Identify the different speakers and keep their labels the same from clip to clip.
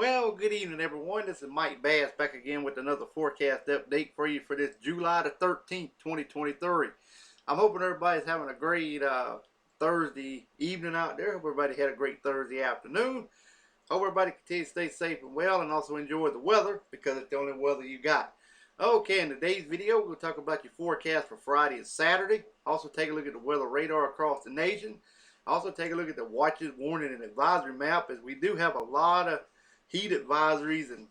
Speaker 1: Well, good evening, everyone. This is Mike Bass back again with another forecast update for you for this July the 13th, 2023. I'm hoping everybody's having a great Thursday evening out there. Hope everybody had a great Thursday afternoon. Hope everybody continues to stay safe and well and also enjoy the weather because it's the only weather you got. Okay, in today's video, we're going to talk about your forecast for Friday and Saturday. Also take a look at the weather radar across the nation. Also take a look at the watches, warning, and advisory map, as we do have a lot of heat advisories and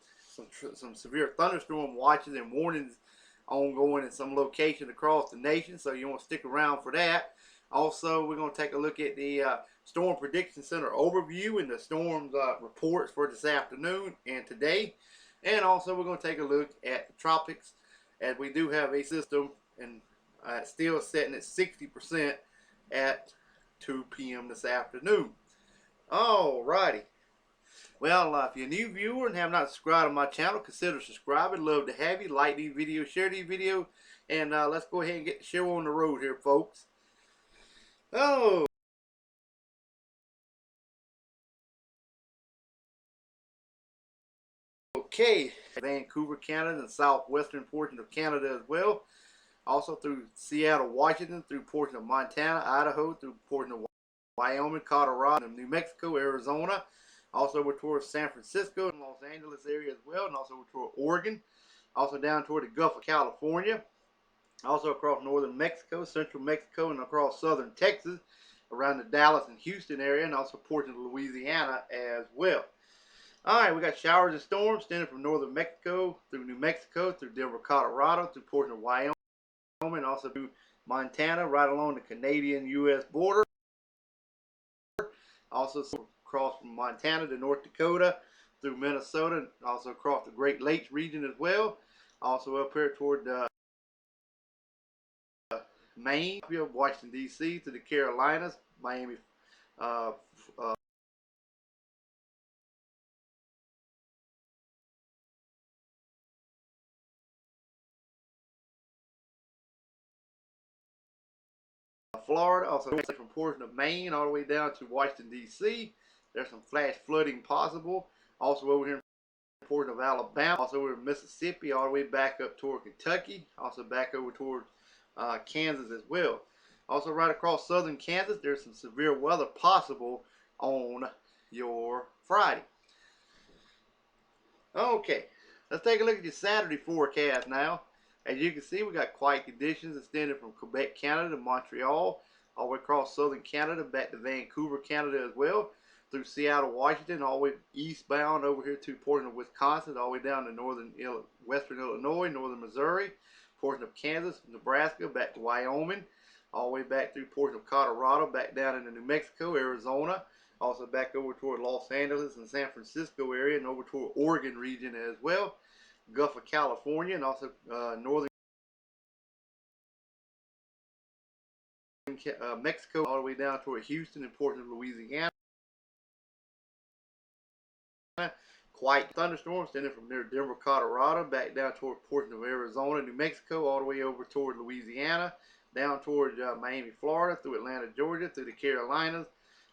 Speaker 1: some severe thunderstorm watches and warnings ongoing in some locations across the nation, so you want to stick around for that. Also, we're going to take a look at the Storm Prediction Center overview and the storms reports for this afternoon and today. And also, we're going to take a look at the tropics, as we do have a system and still setting at 60% at 2 p.m. this afternoon. Alrighty. Well, if you're a new viewer and have not subscribed to my channel, consider subscribing. Love to have you. Like these videos, share these videos, and let's go ahead and get the show on the road here, folks. Oh. Okay. Vancouver, Canada, and southwestern portion of Canada as well. Also through Seattle, Washington, through portion of Montana, Idaho, through portion of Wyoming, Colorado, and New Mexico, Arizona. Also over towards San Francisco and Los Angeles area as well, and also over toward Oregon. Also down toward the Gulf of California. Also across northern Mexico, central Mexico, and across southern Texas, around the Dallas and Houston area, and also portions of Louisiana as well. Alright, we got showers and storms extending from northern Mexico through New Mexico, through Denver, Colorado, through portions of Wyoming, and also through Montana, right along the Canadian-U.S. border. Also across from Montana to North Dakota, through Minnesota, and also across the Great Lakes region as well. Also up here toward Maine, Washington, D.C., to the Carolinas, Miami, Florida, also from portion of Maine all the way down to Washington, D.C. There's some flash flooding possible. Also over here in portion of Alabama, also over in Mississippi, all the way back up toward Kentucky, also back over toward Kansas as well. Also right across southern Kansas, there's some severe weather possible on your Friday. Okay, let's take a look at your Saturday forecast now. As you can see, we got quiet conditions extending from Quebec, Canada to Montreal, all the way across southern Canada, back to Vancouver, Canada as well, through Seattle, Washington, all the way eastbound over here to portion of Wisconsin, all the way down to western Illinois, northern Missouri, portion of Kansas, Nebraska, back to Wyoming, all the way back through portion of Colorado, back down into New Mexico, Arizona, also back over toward Los Angeles and San Francisco area, and over toward Oregon region as well, Gulf of California, and also northern Mexico, all the way down toward Houston and portion of Louisiana. Quiet thunderstorms extending from near Denver, Colorado, back down toward portion of Arizona, New Mexico, all the way over toward Louisiana, down toward Miami, Florida, through Atlanta, Georgia, through the Carolinas,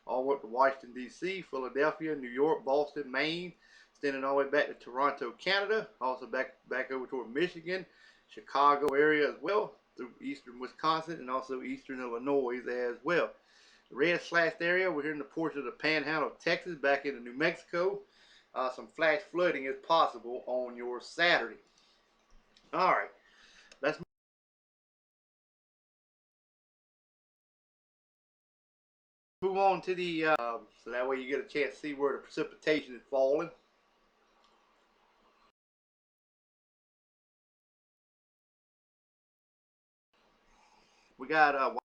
Speaker 1: all the way up to Washington, D.C., Philadelphia, New York, Boston, Maine, extending all the way back to Toronto, Canada, also back over toward Michigan, Chicago area as well, through eastern Wisconsin, and also eastern Illinois as well. The red slashed area, we're here in the portion of the Panhandle of Texas, back into New Mexico. Some flash flooding is possible on your Saturday. Alright, let's move on to the, so that way you get a chance to see where the precipitation is falling. We got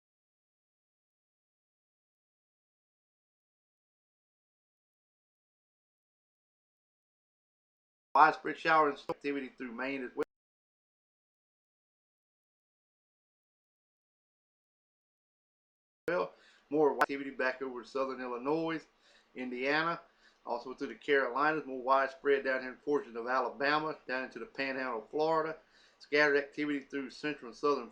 Speaker 1: widespread shower and storm activity through Maine as well. More activity back over to southern Illinois, Indiana, also through the Carolinas. More widespread down here in portions of Alabama, down into the Panhandle of Florida. Scattered activity through central and southern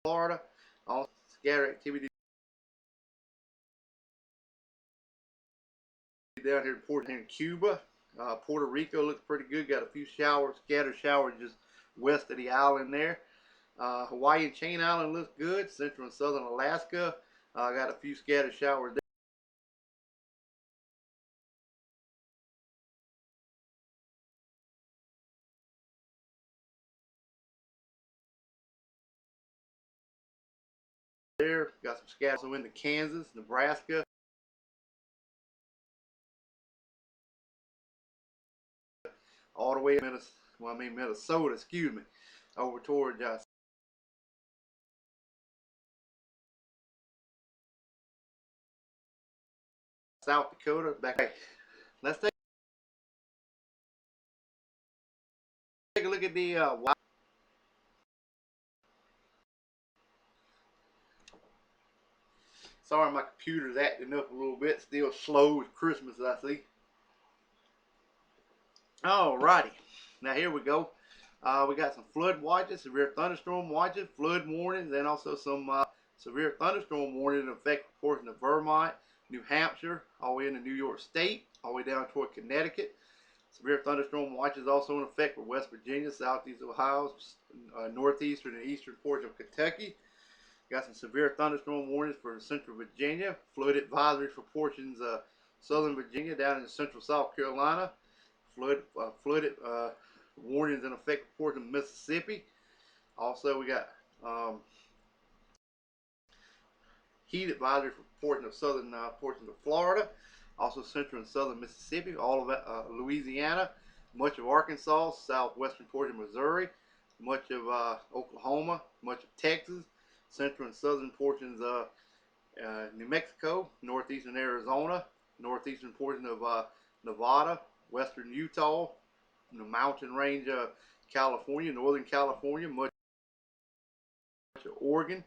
Speaker 1: Florida. Also scattered activity down here in Cuba, Puerto Rico looks pretty good. Got a few showers, scattered showers just west of the island there. Hawaii and Chain Island looks good. Central and southern Alaska got a few scattered showers there. Got some scattered into Kansas, Nebraska, all the way to Minnesota, excuse me, over toward South Dakota. Back. Let's take a look at the sorry, my computer's acting up a little bit. Still slow as Christmas, I see. Alrighty, now here we go. We got some flood watches, severe thunderstorm watches, flood warnings, and also some severe thunderstorm warnings in effect portion of Vermont, New Hampshire, all the way into New York State, all the way down toward Connecticut. Severe thunderstorm watches also in effect for West Virginia, Southeast Ohio, northeastern and eastern portion of Kentucky. Got some severe thunderstorm warnings for Central Virginia, flood advisories for portions of Southern Virginia down in Central South Carolina, flooded warnings in effect for portions of Mississippi. Also, we got heat advisory for portions of southern portions of Florida, also central and southern Mississippi, all of Louisiana, much of Arkansas, southwestern portion of Missouri, much of Oklahoma, much of Texas, central and southern portions of New Mexico, northeastern Arizona, northeastern portion of Nevada, western Utah, the mountain range of California, northern California, much of Oregon,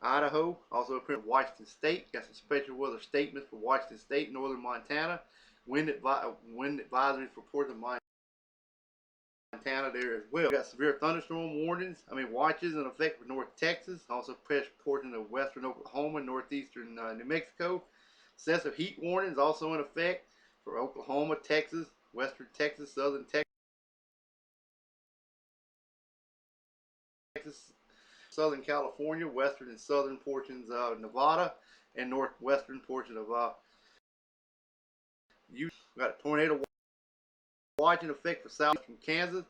Speaker 1: Idaho, also up here in Washington State. Got some special weather statements for Washington State, northern Montana, wind advisories for portions of Montana there as well. We got severe thunderstorm warnings, watches in effect for North Texas, also portions of western Oklahoma, northeastern New Mexico. Excessive heat warnings also in effect for Oklahoma, Texas, western Texas, southern Texas, southern California, western and southern portions of Nevada, and northwestern portion of Utah. We got a tornado watch in effect for southern Kansas.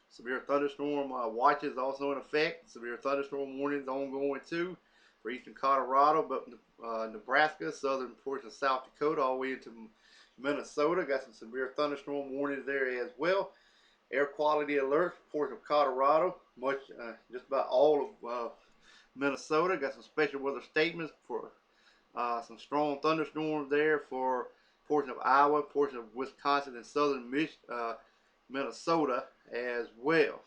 Speaker 1: Severe thunderstorm watches also in effect. Severe thunderstorm warnings ongoing too for eastern Colorado, but Nebraska, southern portion of South Dakota, all the way into Minnesota. Got some severe thunderstorm warnings there as well. Air quality alerts for portion of Colorado, just about all of Minnesota. Got some special weather statements for some strong thunderstorms there for portion of Iowa, portion of Wisconsin, and southern Minnesota as well.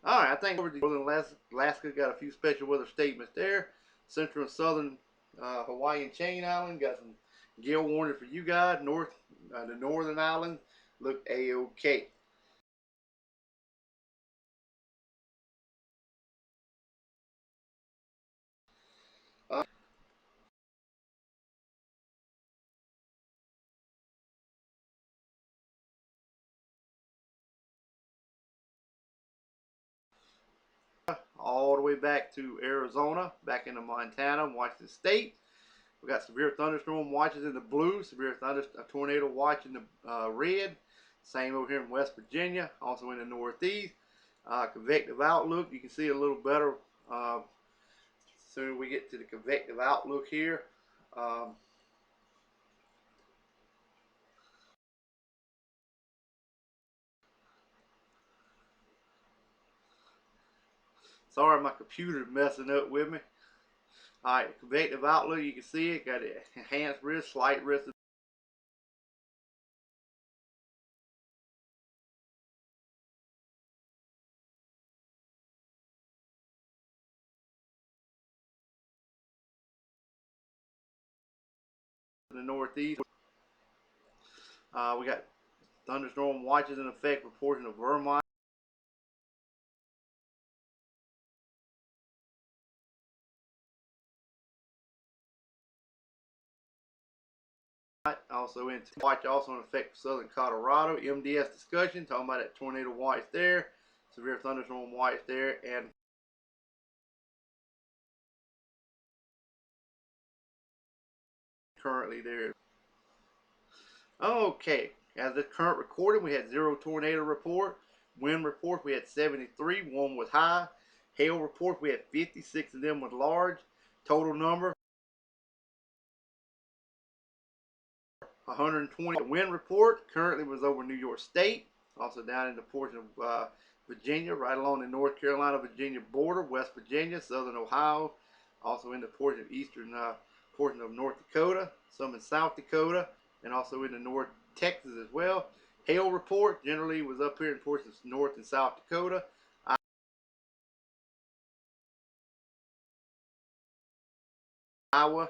Speaker 1: All right, I think over the northern Alaska got a few special weather statements there. Central and southern Hawaii and Chain Island got some gale warning for you guys. The northern islands look a-okay. Uh, all the way back to Arizona, back into Montana, Washington State. We got severe thunderstorm watches in the blue, tornado watch in the red. Same over here in West Virginia, also in the Northeast. Convective outlook, you can see a little better as soon as we get to the convective outlook here. Sorry, my computer's messing up with me. Alright, convective outlook, you can see it. Got enhanced risk, slight risk of the Northeast. We got thunderstorm watches in effect for portion of Vermont. Also into watch also in effect for southern Colorado. MDS discussion talking about that tornado watch there, severe thunderstorm watch there, and currently there. Okay, as the current recording, we had 0 tornado report. Wind report, we had 73, 1 was high. Hail report, we had 56 of them was large. Total number, 120. Wind report currently was over New York State, also down in the portion of Virginia, right along the North Carolina-Virginia border, West Virginia, southern Ohio, also in the portion of eastern portion of North Dakota, some in South Dakota, and also in the North Texas as well. Hail report generally was up here in portions of North and South Dakota, Iowa,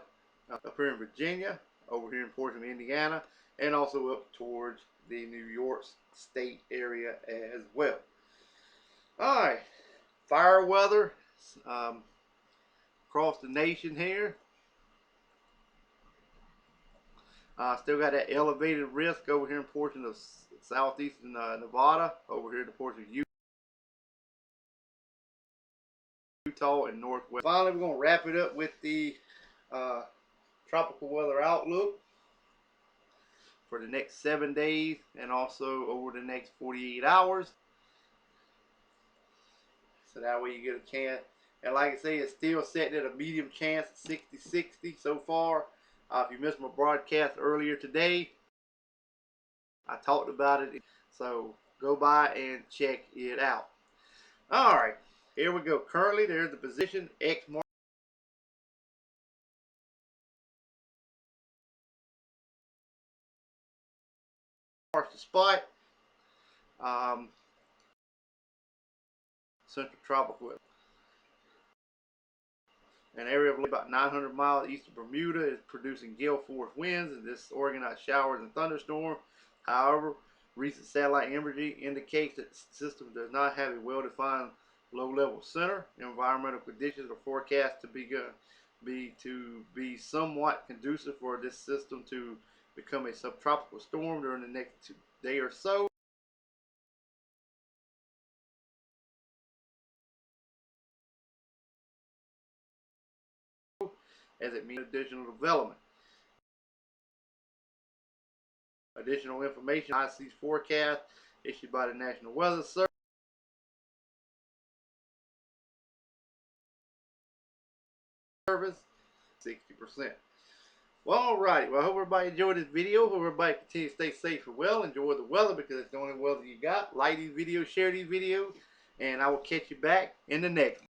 Speaker 1: up here in Virginia, over here in portion of Indiana, and also up towards the New York State area as well. All right, fire weather across the nation here. Still got that elevated risk over here in portion of southeastern Nevada, over here in the portion of Utah and northwest. Finally, we're going to wrap it up with the tropical weather outlook for the next 7 days and also over the next 48 hours. So that way you get a chance. And like I say, it's still setting at a medium chance, 60-60 so far. If you missed my broadcast earlier today, I talked about it. So go by and check it out. All right, here we go. Currently, there's the position X marks the spot. Central tropical. An area of about 900 miles east of Bermuda is producing gale force winds and this organized showers and thunderstorms. However, recent satellite imagery indicates that the system does not have a well-defined low-level center. Environmental conditions are forecast to be somewhat conducive for this system to become a subtropical storm during the next day or so. As it means additional development. Additional information, IC's forecast issued by the National Weather Service, 60%. Well, alright. Well, I hope everybody enjoyed this video. Hope everybody continue to stay safe and well. Enjoy the weather because it's the only weather you got. Like these videos, share these videos, and I will catch you back in the next one.